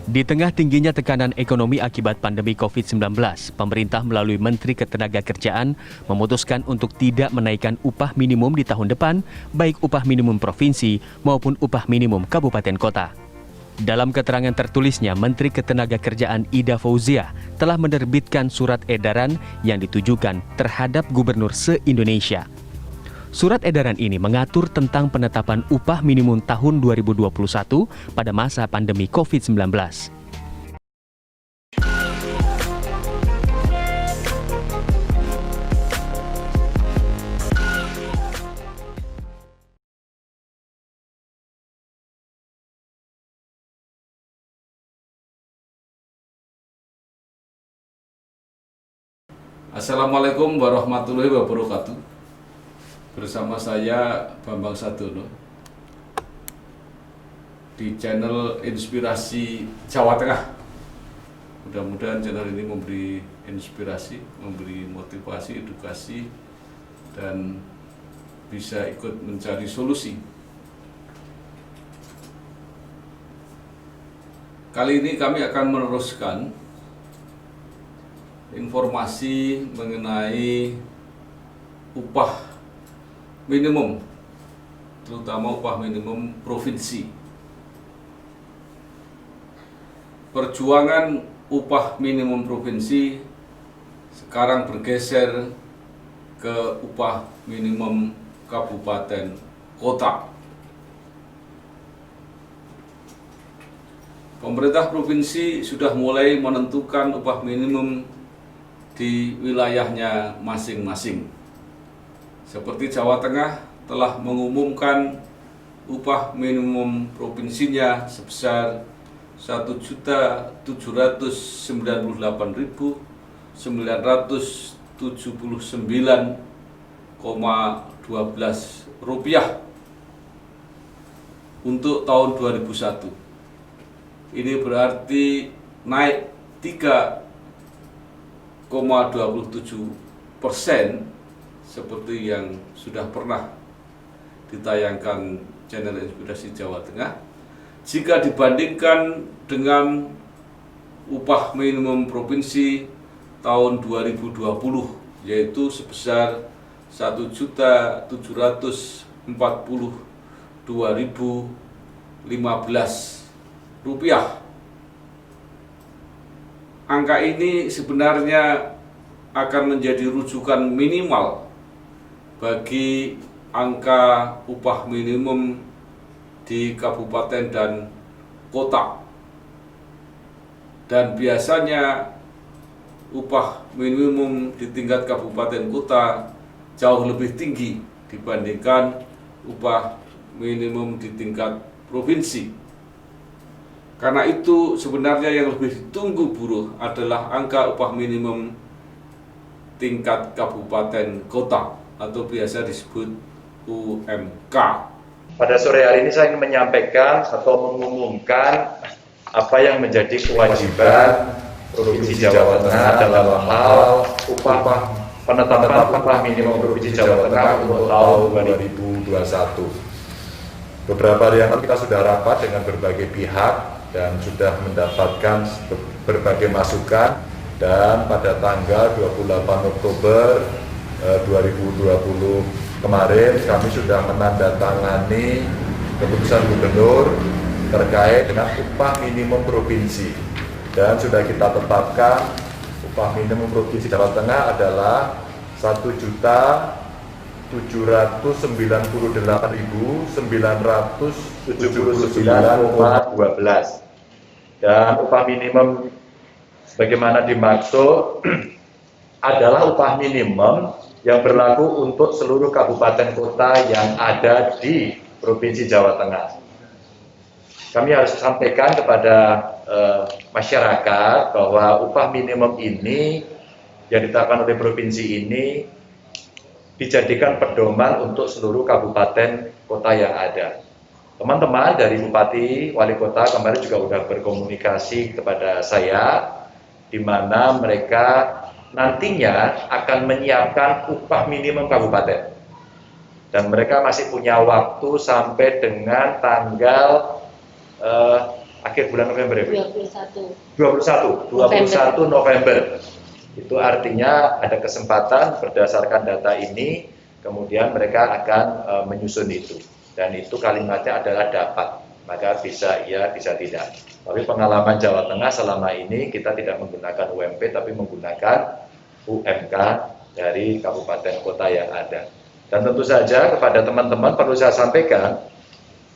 Di tengah tingginya tekanan ekonomi akibat pandemi COVID-19, pemerintah melalui Menteri Ketenagakerjaan memutuskan untuk tidak menaikkan upah minimum di tahun depan, baik upah minimum provinsi maupun upah minimum kabupaten kota. Dalam keterangan tertulisnya, Menteri Ketenagakerjaan Ida Fauzia telah menerbitkan surat edaran yang ditujukan terhadap gubernur se-Indonesia. Surat edaran ini mengatur tentang penetapan upah minimum tahun 2021 pada masa pandemi COVID-19. Assalamualaikum warahmatullahi wabarakatuh. Bersama saya Bambang Sadono di channel Inspirasi Jawa Tengah. Mudah-mudahan channel ini memberi inspirasi, memberi motivasi, edukasi, dan bisa ikut mencari solusi. Kali ini kami akan meneruskan informasi mengenai upah minimum, terutama upah minimum provinsi. Perjuangan upah minimum provinsi sekarang bergeser ke upah minimum kabupaten kota. Pemerintah provinsi sudah mulai menentukan upah minimum di wilayahnya masing-masing. Seperti Jawa Tengah telah mengumumkan upah minimum provinsinya sebesar Rp1.998.979,12 untuk tahun 2001. Ini berarti naik 3,27% seperti yang sudah pernah ditayangkan channel Inspirasi Jawa Tengah, jika dibandingkan dengan upah minimum provinsi tahun 2020, yaitu sebesar Rp1.742.015. Angka ini sebenarnya akan menjadi rujukan minimal bagi angka upah minimum di kabupaten dan kota. Dan biasanya upah minimum di tingkat kabupaten kota jauh lebih tinggi dibandingkan upah minimum di tingkat provinsi. Karena itu sebenarnya yang lebih ditunggu buruh adalah angka upah minimum tingkat kabupaten kota atau biasa disebut UMK. Pada sore hari ini saya ingin menyampaikan atau mengumumkan apa yang menjadi kewajiban Provinsi Jawa Tengah dalam hal penetapan upah minimum Provinsi Jawa Tengah untuk tahun 2021. Beberapa hari yang lalu kita sudah rapat dengan berbagai pihak dan sudah mendapatkan berbagai masukan, dan pada tanggal 28 Oktober 2020 kemarin kami sudah menandatangani keputusan gubernur terkait dengan upah minimum provinsi, dan sudah kita tetapkan upah minimum provinsi Jawa Tengah adalah Rp1.998.979,12, dan upah minimum sebagaimana dimaksud adalah upah minimum yang berlaku untuk seluruh kabupaten kota yang ada di Provinsi Jawa Tengah. Kami harus sampaikan kepada masyarakat bahwa upah minimum ini yang ditetapkan oleh provinsi ini dijadikan pedoman untuk seluruh kabupaten kota yang ada. Teman-teman dari Bupati, Wali Kota kemarin juga sudah berkomunikasi kepada saya, di mana mereka nantinya akan menyiapkan upah minimum kabupaten. Dan mereka masih punya waktu sampai dengan tanggal akhir bulan November ya, Bu? 21 21 November. Itu artinya ada kesempatan berdasarkan data ini, kemudian mereka akan menyusun itu. Dan itu kalimatnya adalah dapat, maka bisa iya, bisa tidak. Tapi pengalaman Jawa Tengah selama ini kita tidak menggunakan UMP, tapi menggunakan UMK dari kabupaten kota yang ada. Dan tentu saja kepada teman-teman perlu saya sampaikan,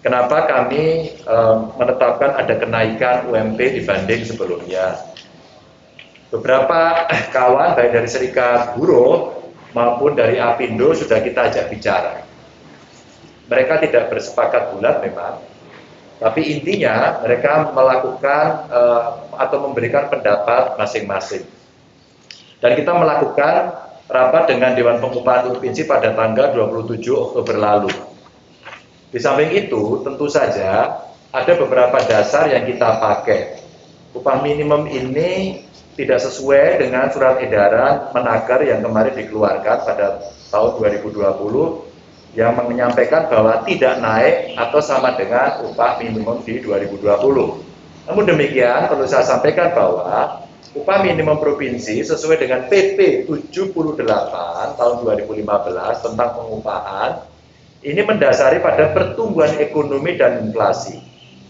kenapa kami menetapkan ada kenaikan UMP dibanding sebelumnya. Beberapa kawan baik dari Serikat Buruh maupun dari Apindo sudah kita ajak bicara. Mereka tidak bersepakat bulat memang, tapi intinya mereka melakukan atau memberikan pendapat masing-masing. Dan kita melakukan rapat dengan Dewan Pengupahan Provinsi pada tanggal 27 Oktober lalu. Di samping itu, tentu saja ada beberapa dasar yang kita pakai. Upah minimum ini tidak sesuai dengan surat edaran Menaker yang kemarin dikeluarkan pada tahun 2020 yang menyampaikan bahwa tidak naik atau sama dengan upah minimum di 2020. Namun demikian perlu saya sampaikan bahwa upah minimum provinsi sesuai dengan PP 78 tahun 2015 tentang pengupahan ini mendasari pada pertumbuhan ekonomi dan inflasi.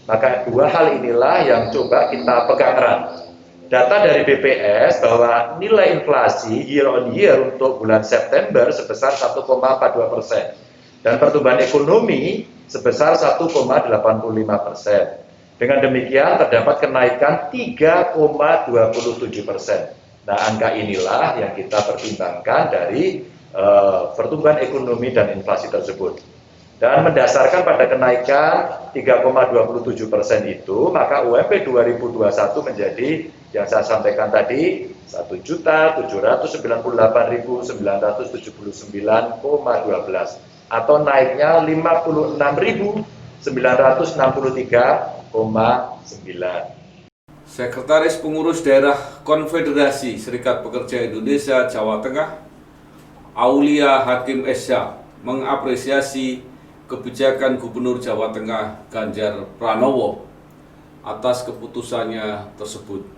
Maka dua hal inilah yang coba kita pegang erat. Data dari BPS bahwa nilai inflasi year on year untuk bulan September sebesar 1,42% dan pertumbuhan ekonomi sebesar 1,85%. Dengan demikian terdapat kenaikan 3,27%. Nah, angka inilah yang kita pertimbangkan dari pertumbuhan ekonomi dan inflasi tersebut. Dan mendasarkan pada kenaikan 3,27% itu, maka UMP 2021 menjadi yang saya sampaikan tadi 1.798.979,12 atau naiknya 56.963,9. Sekretaris Pengurus Daerah Konfederasi Serikat Pekerja Indonesia Jawa Tengah, Aulia Hakim Esya, mengapresiasi kebijakan Gubernur Jawa Tengah Ganjar Pranowo atas keputusannya tersebut.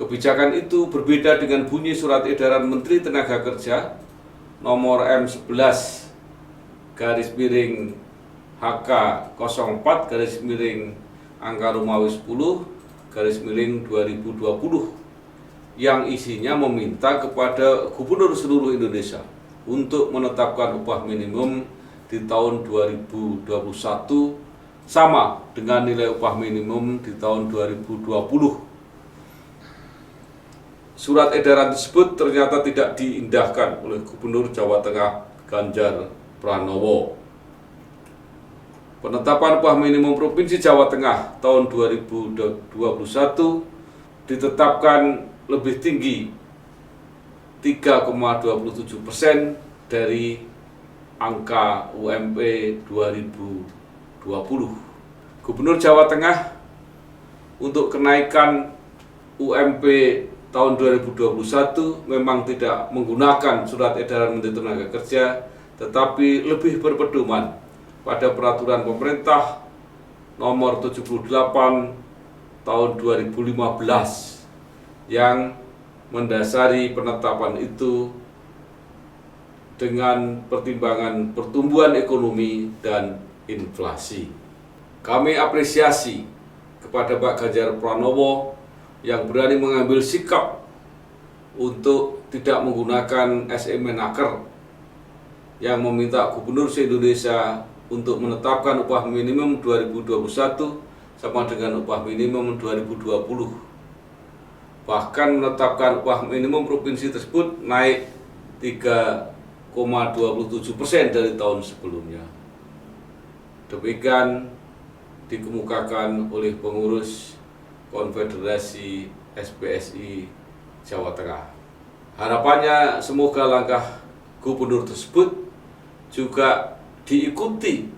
Kebijakan itu berbeda dengan bunyi surat edaran Menteri Tenaga Kerja nomor M11 garis miring HK 04 garis miring angka Romawi 10 garis miring 2020 yang isinya meminta kepada gubernur seluruh Indonesia untuk menetapkan upah minimum di tahun 2021 sama dengan nilai upah minimum di tahun 2020. Surat edaran tersebut ternyata tidak diindahkan oleh Gubernur Jawa Tengah Ganjar Pranowo. Penetapan upah minimum Provinsi Jawa Tengah tahun 2021 ditetapkan lebih tinggi 3,27% dari angka UMP 2020. Gubernur Jawa Tengah untuk kenaikan UMP tahun 2021 memang tidak menggunakan surat edaran Menteri Tenaga Kerja, tetapi lebih berpedoman pada peraturan pemerintah nomor 78 tahun 2015 yang mendasari penetapan itu dengan pertimbangan pertumbuhan ekonomi dan inflasi. Kami apresiasi kepada Pak Ganjar Pranowo yang berani mengambil sikap untuk tidak menggunakan SE Menaker yang meminta Gubernur se-Indonesia untuk menetapkan upah minimum 2021 sama dengan upah minimum 2020. Bahkan menetapkan upah minimum provinsi tersebut naik 3,27% dari tahun sebelumnya. Demikian dikemukakan oleh pengurus Konfederasi SPSI Jawa Tengah. Harapannya semoga langkah gubernur tersebut juga diikuti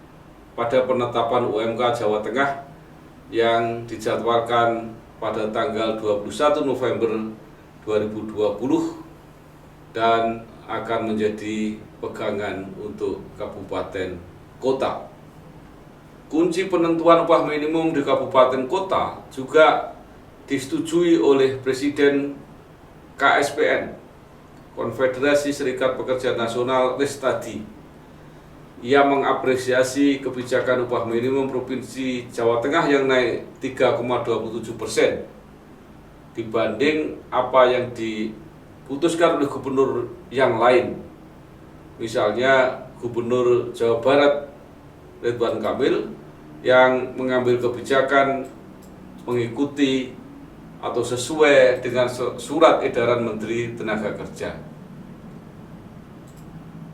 pada penetapan UMK Jawa Tengah yang dijadwalkan pada tanggal 21 November 2020 dan akan menjadi pegangan untuk kabupaten kota. kunci penentuan upah minimum di kabupaten kota juga disetujui oleh Presiden KSPN, Konfederasi Serikat Pekerja Nasional Restadi. Ia mengapresiasi kebijakan upah minimum Provinsi Jawa Tengah yang naik 3,27% dibanding apa yang diputuskan oleh gubernur yang lain. Misalnya Gubernur Jawa Barat Ridwan Kamil yang mengambil kebijakan mengikuti atau sesuai dengan surat edaran Menteri Tenaga Kerja.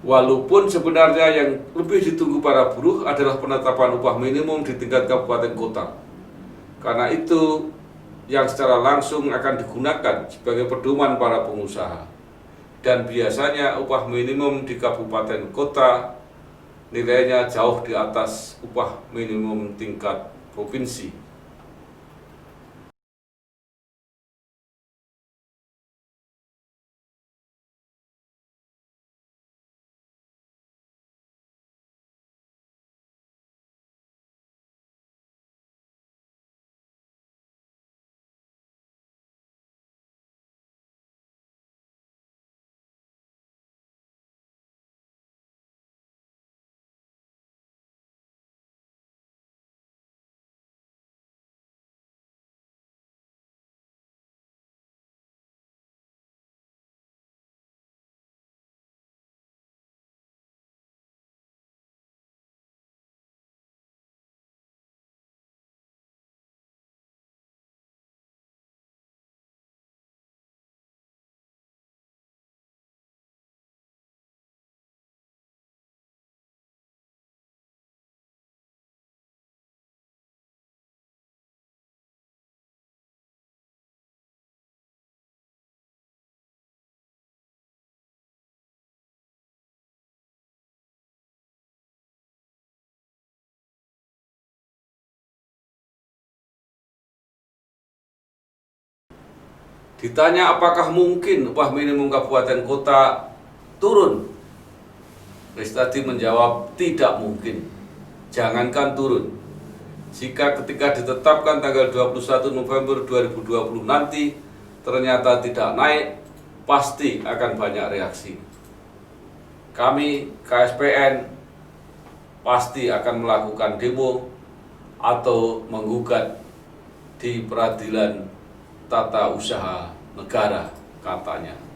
Walaupun sebenarnya yang lebih ditunggu para buruh adalah penetapan upah minimum di tingkat kabupaten kota. Karena itu yang secara langsung akan digunakan sebagai pedoman para pengusaha. Dan biasanya upah minimum di kabupaten kota nilainya jauh di atas upah minimum tingkat provinsi. Ditanya apakah mungkin upah minimum kabupaten kota turun, Restadi menjawab tidak mungkin. Jangankan turun, jika ketika ditetapkan tanggal 21 November 2020 nanti ternyata tidak naik, pasti akan banyak reaksi. Kami KSPN pasti akan melakukan demo atau menggugat di Peradilan Tata Usaha Negara, katanya.